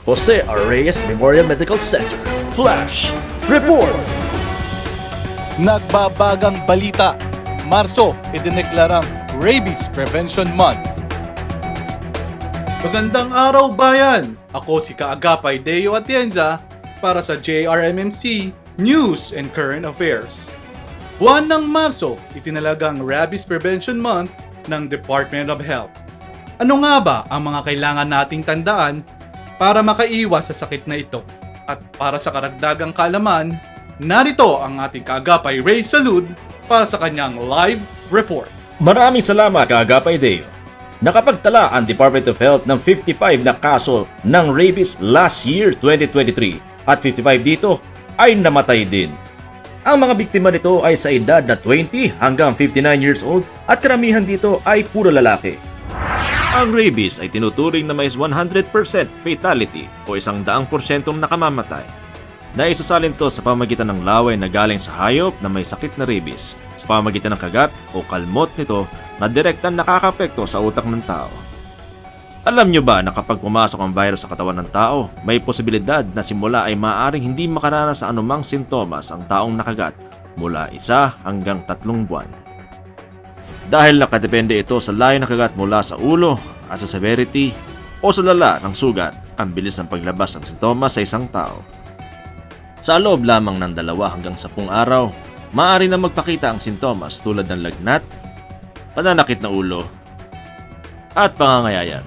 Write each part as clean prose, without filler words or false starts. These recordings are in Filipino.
Jose R. Reyes Memorial Medical Center. Flash Report! Nagbabagang balita. Marso, idineklarang Rabies Prevention Month. Magandang araw bayan! Ako si Kaagapay Deo Atienza para sa JRMMC News and Current Affairs. Buwan ng Marso, itinalagang Rabies Prevention Month ng Department of Health. Ano nga ba ang mga kailangan nating tandaan para makaiwas sa sakit na ito? At para sa karagdagang kaalaman, narito ang ating Kaagapay Ray Salud para sa kanyang live report. Maraming salamat, Kaagapay Deo. Nakapagtala ang Department of Health ng 55 na kaso ng rabies last year 2023 at 55 dito ay namatay din. Ang mga biktima nito ay sa edad na 20 hanggang 59 years old at karamihan dito ay puro lalaki. Ang rabies ay tinuturing na may 100% fatality o 100% nakamamatay. Naisasalin to sa pamagitan ng laway na galing sa hayop na may sakit na rabies, sa pamagitan ng kagat o kalmot nito na direktang nakakapekto sa utak ng tao. Alam nyo ba na kapag pumasok ang virus sa katawan ng tao, may posibilidad na simula ay maaaring hindi makaranas sa anumang sintomas ang taong nakagat mula 1 hanggang 3 buwan. Dahil nakadepende ito sa layo ng kagat mula sa ulo at sa severity o sa lala ng sugat, ang bilis ng paglabas ng sintomas sa isang tao. Sa loob lamang ng 2 hanggang 10 araw, maaari na magpakita ang sintomas tulad ng lagnat, pananakit na ulo, at pangangayayan.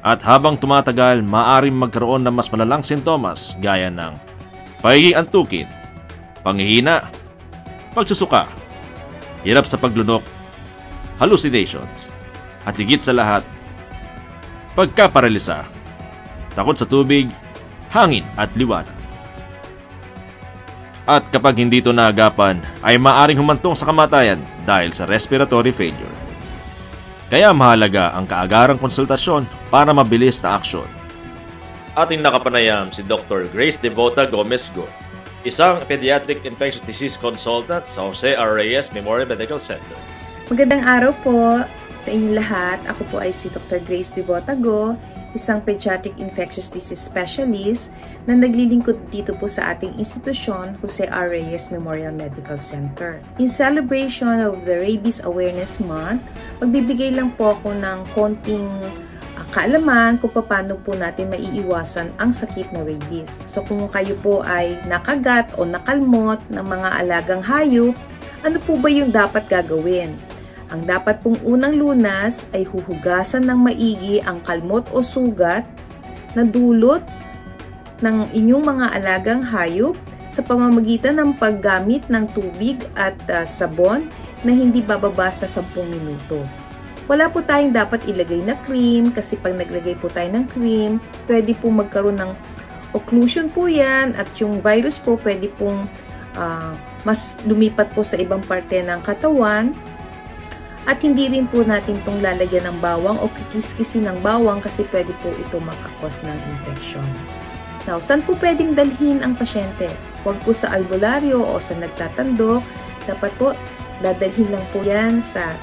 At habang tumatagal, maaaring magkaroon ng mas malalang sintomas gaya ng pagiging antukin, panghihina, pagsusuka, hirap sa paglunok, hallucinations, at higit sa lahat, pagkaparalisa, takot sa tubig, hangin at liwanag. At kapag hindi ito naagapan, ay maaaring humantong sa kamatayan dahil sa respiratory failure. Kaya mahalaga ang kaagarang konsultasyon para mabilis na aksyon. Ating nakapanayam si Dr. Grace Devota Gomez-Go, isang pediatric infectious disease consultant sa Jose R. Reyes Memorial Medical Center. Magandang araw po sa inyong lahat. Ako po ay si Dr. Grace Devota Go, isang pediatric infectious disease specialist na naglilingkod dito po sa ating institusyon, Jose R. Reyes Memorial Medical Center. In celebration of the Rabies Awareness Month, magbibigay lang po ako ng konting kaalaman kung paano po natin maiiwasan ang sakit na rabies. So kung kayo po ay nakagat o nakalmot ng mga alagang hayop, ano po ba yung dapat gagawin? Ang dapat pong unang lunas ay huhugasan ng maigi ang kalmot o sugat na dulot ng inyong mga alagang hayop sa pamamagitan ng paggamit ng tubig at sabon na hindi bababa sa 10 minuto. Wala po tayong dapat ilagay na cream kasi pag naglagay po tayo ng cream, pwede po magkaroon ng occlusion po yan at yung virus po pwede pong mas lumipat po sa ibang parte ng katawan. At hindi rin po natin itong lalagyan ng bawang o kikis-kisin ng bawang kasi pwede po ito makakos ng infection. Now, saan po pwedeng dalhin ang pasyente? Huwag po sa albularyo o sa nagtatandok. Dapat po dadalhin lang po yan sa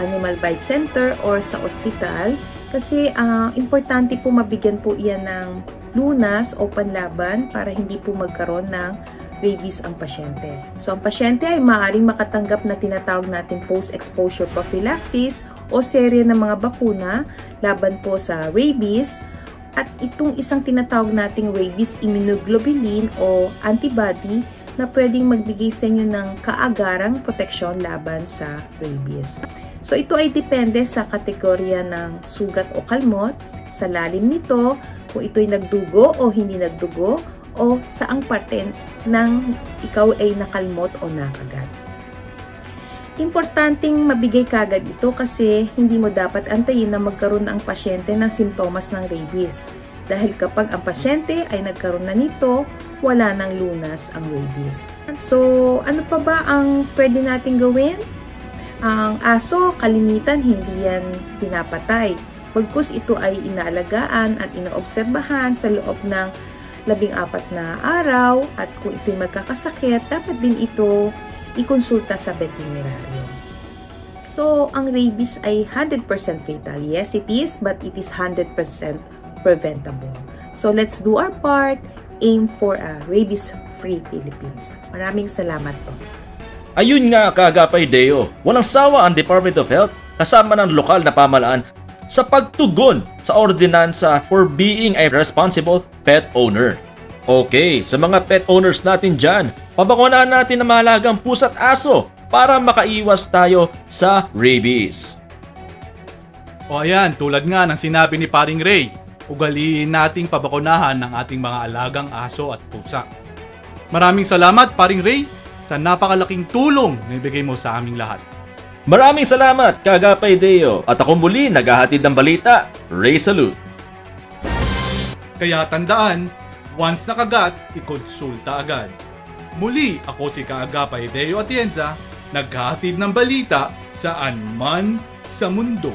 Animal Bite Center or sa ospital kasi importante po mabigyan po yan ng lunas o panlaban para hindi po magkaroon ng rabies ang pasyente. So, ang pasyente ay maaaring makatanggap na tinatawag natin post-exposure prophylaxis o serye ng mga bakuna laban po sa rabies at itong isang tinatawag nating rabies immunoglobulin o antibody na pwedeng magbigay sa inyo ng kaagarang proteksyon laban sa rabies. So, ito ay depende sa kategorya ng sugat o kalmot, sa lalim nito, kung ito'y nagdugo o hindi nagdugo, o saang parte ng ikaw ay nakalmot o nakagat. Importanteng mabigay kagad ito kasi hindi mo dapat antayin na magkaroon ang pasyente ng simptomas ng rabies. Dahil kapag ang pasyente ay nagkaroon na nito, wala nang lunas ang rabies. So, ano pa ba ang pwede natin gawin? Ang aso, kalimitan, hindi yan pinapatay. Pagkus ito ay inaalagaan at inaobserbahan sa loob ng 14 na araw at kung ito'y magkakasakit, dapat din ito ikonsulta sa veterinaryo. So, ang rabies ay 100% fatal. Yes, it is, but it is 100% preventable. So let's do our part, aim for a rabies-free Philippines. Maraming salamat po. Ayun nga kaagapay Deo, walang sawa ang Department of Health kasama ng lokal na pamahalaan sa pagtugon sa ordinansa for being a responsible pet owner. Okay, sa mga pet owners natin dyan, pabakunahan natin ang mahalagang pusa at aso para makaiwas tayo sa rabies. O ayan, tulad nga ng sinabi ni Paring Ray, ugaliin nating pabakunahan ng ating mga alagang aso at pusa. Maraming salamat Paring Ray sa napakalaking tulong na ibigay mo sa aming lahat. Maraming salamat kaagapay Deo at ako muli naghahatid ng balita, Ray Salute. Kaya tandaan, once nakagat, ikonsulta agad. Muli ako si Kaagapay Deo Atienza, naghahatid ng balita saan man sa mundo.